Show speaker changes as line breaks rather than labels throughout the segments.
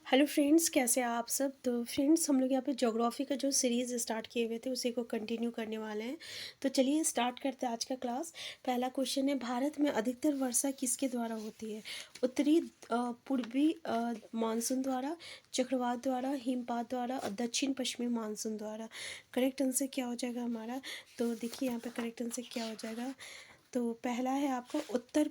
Hello friends, कैसे हैं आप सब। तो फ्रेंड्स, हम लोग यहाँ पे ज्योग्राफी का जो सीरीज़ स्टार्ट किए हुए थे उसी को कंटिन्यू करने वाले हैं। तो चलिए स्टार्ट करते हैं आज का क्लास। पहला क्वेश्चन है, भारत में अधिकतर वर्षा किसके द्वारा होती है? उत्तरी पूर्वी मानसून द्वारा, चक्रवात द्वारा, हिमपात द्वारा और दक्षिण पश्चिमी मानसून द्वारा। करेक्ट आंसर क्या हो जाएगा हमारा? तो देखिए यहाँ पे करेक्ट आंसर क्या हो जाएगा। तो पहला है आपका उत्तर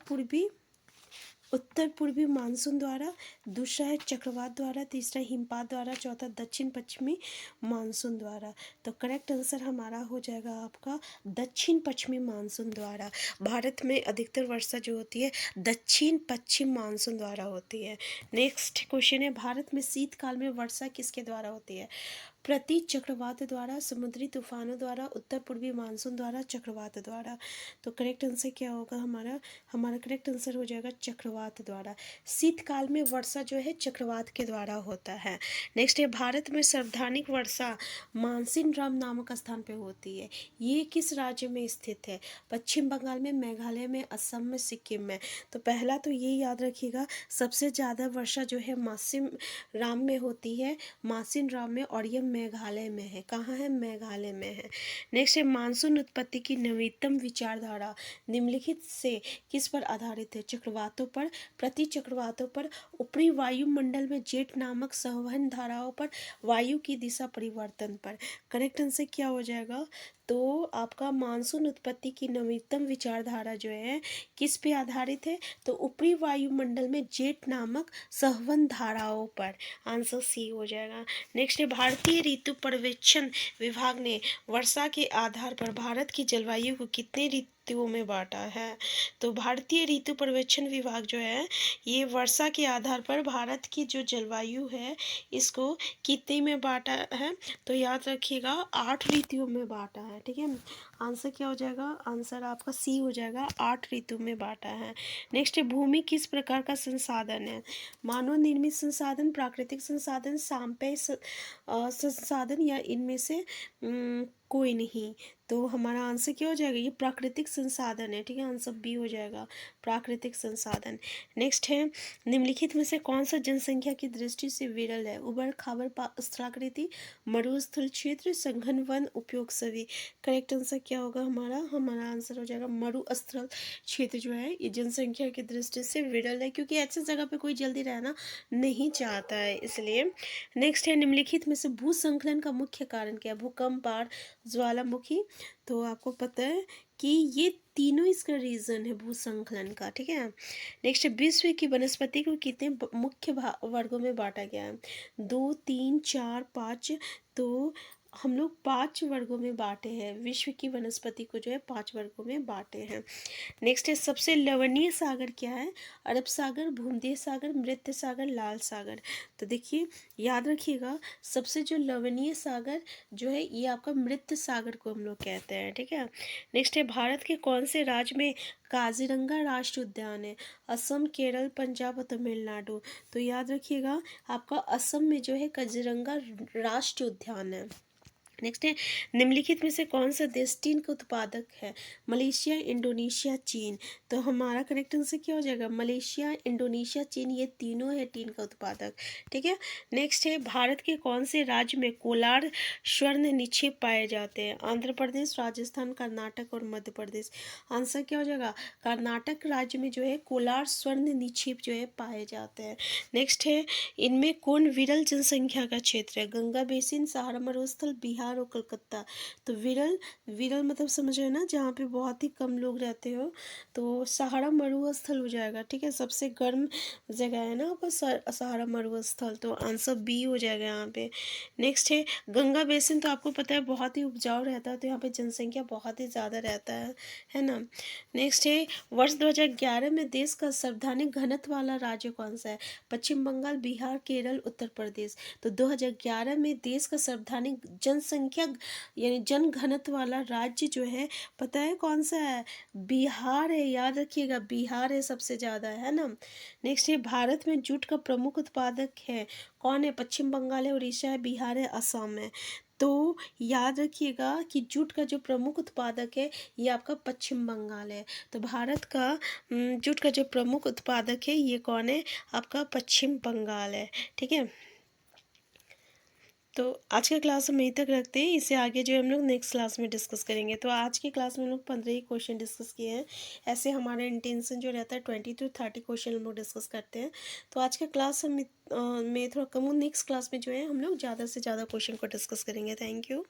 पूर्वी मानसून द्वारा, दूसरा है चक्रवात द्वारा, तीसरा हिमपात द्वारा, चौथा दक्षिण पश्चिमी मानसून द्वारा। तो करेक्ट आंसर हमारा हो जाएगा आपका दक्षिण पश्चिमी मानसून द्वारा। भारत में अधिकतर वर्षा जो होती है दक्षिण पश्चिम मानसून द्वारा होती है। नेक्स्ट क्वेश्चन है, भारत में शीतकाल में वर्षा किसके द्वारा होती है? प्रति चक्रवात द्वारा, समुद्री तूफानों द्वारा, उत्तर पूर्वी मानसून द्वारा, चक्रवात द्वारा। तो करेक्ट आंसर क्या होगा हमारा? हमारा करेक्ट आंसर हो जाएगा चक्रवात द्वारा। शीतकाल में वर्षा जो है चक्रवात के द्वारा होता है। नेक्स्ट है, भारत में सर्वाधिक वर्षा मानसिन राम नामक स्थान पे होती है। ये किस राज्य में स्थित है? पश्चिम बंगाल में, मेघालय में, असम में, सिक्किम में। तो पहला तो ये याद रखिएगा, सबसे ज़्यादा वर्षा जो है मासिन राम में होती है, मासिन राम में, और ये मेघालय में है। कहाँ है? मेघालय में है। नेक्स्ट है, मानसून उत्पत्ति की नवीनतम विचारधारा निम्नलिखित से किस पर आधारित है? चक्रवातों पर, प्रति चक्रवातों पर, ऊपरी वायुमंडल में जेट नामक संवहन धाराओं पर, वायु की दिशा परिवर्तन पर। करेक्ट आंसर क्या हो जाएगा? तो आपका मानसून उत्पत्ति की नवीनतम विचारधारा जो है किस पे आधारित है? तो ऊपरी वायुमंडल में जेट नामक संवहन धाराओं पर। आंसर सी हो जाएगा। नेक्स्ट है, भारतीय ऋतु पर्यवेक्षण विभाग ने वर्षा के आधार पर भारत की जलवायु को कितने ऋतुओं में बांटा है? तो भारतीय ऋतु पर्यवेक्षण विभाग जो है ये वर्षा के आधार पर भारत की जो जलवायु है इसको कितने में बांटा है? तो याद रखिएगा 8 ऋतुओं में बांटा है। ठीक है, आंसर क्या हो जाएगा? आंसर आपका सी हो जाएगा, 8 ऋतु में बांटा है। नेक्स्ट है, भूमि किस प्रकार का संसाधन है? मानव निर्मित संसाधन, प्राकृतिक संसाधन, साम्यय संसाधन, या इनमें से कोई नहीं। तो हमारा आंसर क्या हो जाएगा? ये प्राकृतिक संसाधन है। ठीक है, आंसर बी हो जाएगा, प्राकृतिक संसाधन। नेक्स्ट है, निम्नलिखित में से कौन सा जनसंख्या की दृष्टि से विरल है? उबड़ खाबड़ स्थलाकृति, मरुस्थल क्षेत्र, सघन वन, उपयोग सभी। करेक्ट आंसर क्या होगा हमारा? हमारा आंसर हो जाएगा मरुस्थल क्षेत्र जो है ये जनसंख्या की दृष्टि से विरल है, क्योंकि ऐसी जगह पे कोई जल्दी रहना नहीं चाहता है, इसलिए। नेक्स्ट है, निम्नलिखित में से भूस्खलन का मुख्य कारण क्या है? भूकंप, बाढ़, ज्वालामुखी। तो आपको पता है कि ये तीनों इसका रीजन है भूस्खलन का। ठीक है, नेक्स्ट है, विश्व की वनस्पति को कितने मुख्य वर्गों में बांटा गया है? 2, 3, 4, 5। तो हम लोग 5 वर्गों में बांटे हैं। विश्व की वनस्पति को जो है 5 वर्गों में बांटे हैं। नेक्स्ट है, सबसे लवणीय सागर क्या है? अरब सागर, भूमध्य सागर, मृत सागर, लाल सागर। तो देखिए याद रखिएगा, सबसे जो लवणीय सागर जो है ये आपका मृत सागर को हम लोग कहते हैं। ठीक है, नेक्स्ट है, भारत के कौन से राज्य में काजीरंगा राष्ट्रीय उद्यान है? असम, केरल, पंजाब और तमिलनाडु। तो याद रखिएगा आपका असम में जो है काजीरंगा राष्ट्रीय उद्यान है। नेक्स्ट है, निम्नलिखित में से कौन सा देश टीन का उत्पादक है? मलेशिया, इंडोनेशिया, चीन। तो हमारा करेक्ट आंसर क्या हो जाएगा? मलेशिया, इंडोनेशिया, चीन, ये तीनों है टीन का उत्पादक। ठीक है, नेक्स्ट है, भारत के कौन से राज्य में कोलार स्वर्ण निक्षेप पाए जाते हैं? आंध्र प्रदेश, राजस्थान, कर्नाटक और मध्य प्रदेश। आंसर क्या हो जाएगा? कर्नाटक राज्य में जो है कोलार स्वर्ण निक्षेप जो है पाए जाते हैं। नेक्स्ट है, इनमें कौन विरल जनसंख्या का क्षेत्र है? गंगा बेसिन, सहारा मरुस्थल, बिहार और कलकत्ता। तो विरल, विरल मतलब समझ रहे ना, जहाँ पे बहुत ही कम लोग रहते हो। तो सहारा मरुस्थल हो जाएगा। ठीक है, सबसे गर्म जगह है ना आपका सहारा मरुस्थल। तो आंसर बी हो जाएगा यहाँ पे। नेक्स्ट है, गंगा बेसिन तो आपको पता है बहुत ही उपजाऊ रहता है, तो यहाँ पे जनसंख्या बहुत ही ज़्यादा रहता है ना। नेक्स्ट है, वर्ष 2011 में देश का सर्वाधिक घनत्व वाला राज्य कौन सा है? पश्चिम बंगाल, बिहार, केरल, उत्तर प्रदेश। तो 2011 में देश का सर्वाधिक जनसंख्या यानी जन घनत्व वाला राज्य जो है पता है कौन सा है? बिहार है। याद रखिएगा, बिहार है सबसे ज़्यादा, है ना। नेक्स्ट है, भारत में जूट का प्रमुख उत्पादक है कौन है? पश्चिम बंगाल है, उड़ीसा है, बिहार है, असम है। तो याद रखिएगा कि जूट का जो प्रमुख उत्पादक है ये आपका पश्चिम बंगाल है। तो भारत का जूट का जो प्रमुख उत्पादक है ये कौन है? आपका पश्चिम बंगाल है। ठीक है, तो आज का क्लास हम यहीं तक रखते हैं, इससे आगे जो है हम लोग नेक्स्ट क्लास में डिस्कस करेंगे। तो आज की क्लास में हम लोग 15 ही क्वेश्चन डिस्कस किए हैं। ऐसे हमारा इंटेंशन जो रहता है 20 to 30 क्वेश्चन हम लोग डिस्कस करते हैं। तो आज का क्लास में थोड़ा कम, नेक्स्ट क्लास में जो है हम लोग ज़्यादा से ज़्यादा क्वेश्चन को डिस्कस करेंगे। Thank you.